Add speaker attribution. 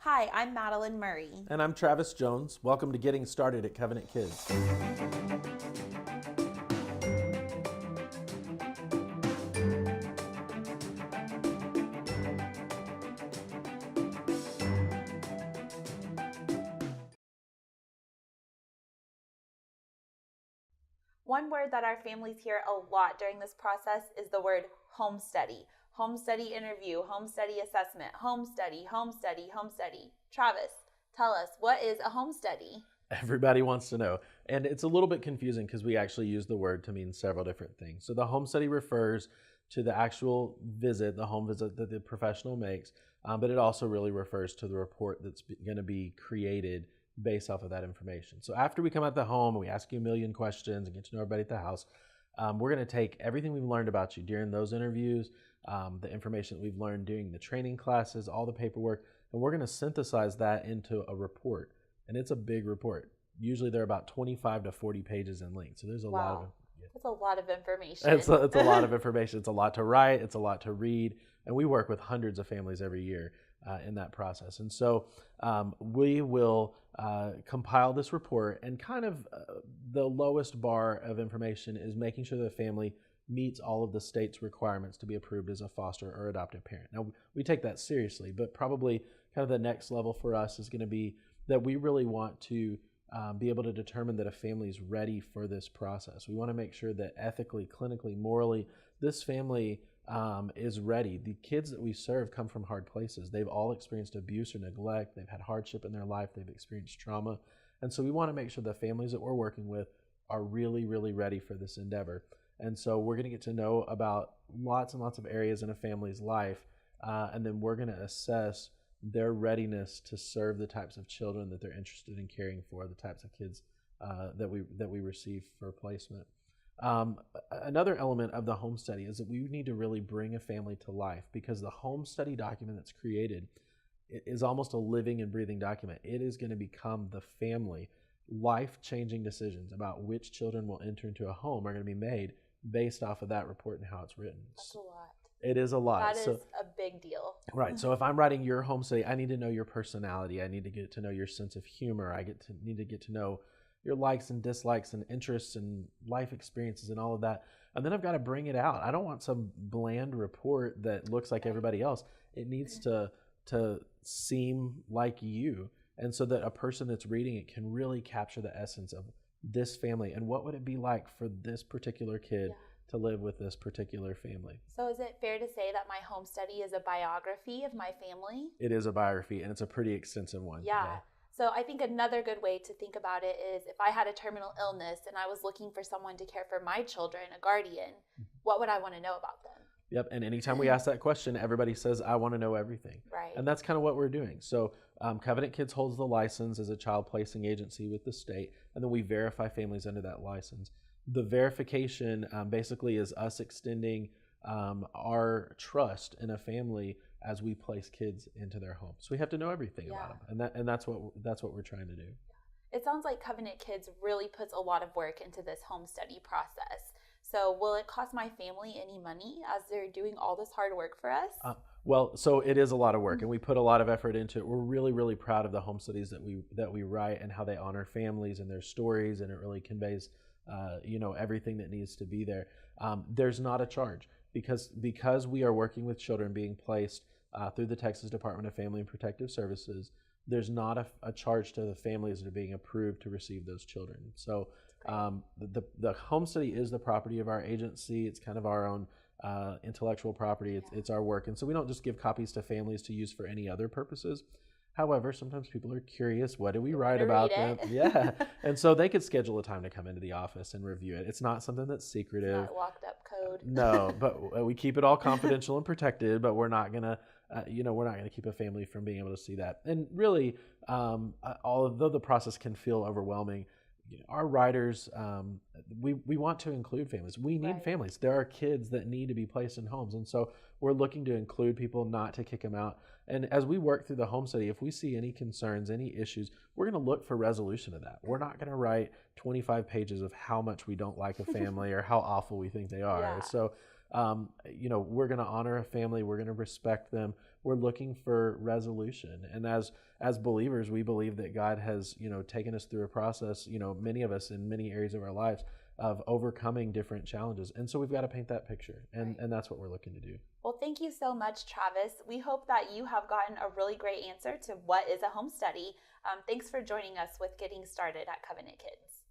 Speaker 1: Hi, I'm Madeline Murray.
Speaker 2: And I'm Travis Jones. Welcome to Getting Started at Covenant Kids.
Speaker 1: One word that our families hear a lot during this process is the word home study. Home study interview, home study assessment, home study, home study, home study. Travis, tell us, what is a home study?
Speaker 2: Everybody wants to know. And it's a little bit confusing because we actually use the word to mean several different things. So the home study refers to the actual visit, the home visit that the professional makes, but it also really refers to the report that's going to be created based off of that information. So after we come out the home and we ask you a million questions and get to know everybody at the house, we're going to take everything we've learned about you during those interviews, the information that we've learned during the training classes, all the paperwork, and we're going to synthesize that into a report. And it's a big report. Usually they're about 25 to 40 pages in length. So there's a lot of
Speaker 1: That's a lot of information.
Speaker 2: It's a lot of information. It's a lot to write. It's a lot to read. And we work with hundreds of families every year in that process. And so we will compile this report, and kind of the lowest bar of information is making sure the family meets all of the state's requirements to be approved as a foster or adoptive parent. Now, we take that seriously, but probably kind of the next level for us is going to be that we really want to be able to determine that a family is ready for this process. We want to make sure that ethically, clinically, morally, this family is ready. The kids that we serve come from hard places. They've all experienced abuse or neglect. They've had hardship in their life. They've experienced trauma. And so we want to make sure the families that we're working with are really, really ready for this endeavor. And so we're going to get to know about lots and lots of areas in a family's life, and then we're going to assess their readiness to serve the types of children that they're interested in caring for, the types of kids that we receive for placement. Another element of the home study is that we need to really bring a family to life, because the home study document that's created is almost a living and breathing document. It is going to become the family. Life-changing decisions about which children will enter into a home are going to be made based off of that report and how it's written.
Speaker 1: That's a lot.
Speaker 2: It is a lot.
Speaker 1: That is a big deal.
Speaker 2: Right. So if I'm writing your home study, I need to know your personality. I need to get to know your sense of humor. Need to get to know your likes and dislikes and interests and life experiences and all of that. And then I've got to bring it out. I don't want some bland report that looks like everybody else. It needs to seem like you. And so that a person that's reading it can really capture the essence of this family and what would it be like for this particular kid to live with this particular family.
Speaker 1: So is it fair to say that my home study is a biography of my family?
Speaker 2: It is a biography, and it's a pretty extensive one.
Speaker 1: Yeah. So I think another good way to think about it is if I had a terminal illness and I was looking for someone to care for my children, a guardian, what would I want to know about them?
Speaker 2: Yep. And anytime we ask that question, everybody says, I want to know everything.
Speaker 1: Right.
Speaker 2: And that's kind of what we're doing. So Covenant Kids holds the license as a child placing agency with the state, and then we verify families under that license. The verification basically is us extending our trust in a family as we place kids into their home. So we have to know everything about them, and that's what we're trying to do.
Speaker 1: It sounds like Covenant Kids really puts a lot of work into this home study process. So will it cost my family any money as they're doing all this hard work for us?
Speaker 2: Well, so it is a lot of work, and we put a lot of effort into it. We're really, really proud of the home studies that we write and how they honor families and their stories, and it really conveys everything that needs to be there. There's not a charge because we are working with children being placed through the Texas Department of Family and Protective Services. There's not a charge to the families that are being approved to receive those children. So the home study is the property of our agency. It's kind of our own intellectual property. It's our work. And so we don't just give copies to families to use for any other purposes. However, sometimes people are curious, what do we write about them? Yeah. And so they could schedule a time to come into the office and review it. It's not something that's secretive.
Speaker 1: It's not locked up code.
Speaker 2: No, but we keep it all confidential and protected, but we're not going to keep a family from being able to see that. And really, although the process can feel overwhelming, our writers, we want to include families. We need families. There are kids that need to be placed in homes. And so we're looking to include people, not to kick them out. And as we work through the home study, if we see any concerns, any issues, we're going to look for resolution of that. We're not going to write 25 pages of how much we don't like a family or how awful we think they are. So, we're going to honor a family. We're going to respect them. we're looking for resolution. And as believers, we believe that God has, taken us through a process, many of us in many areas of our lives, of overcoming different challenges. And so we've got to paint that picture. And that's what we're looking to do.
Speaker 1: Well, thank you so much, Travis. We hope that you have gotten a really great answer to what is a home study. Thanks for joining us with Getting Started at Covenant Kids.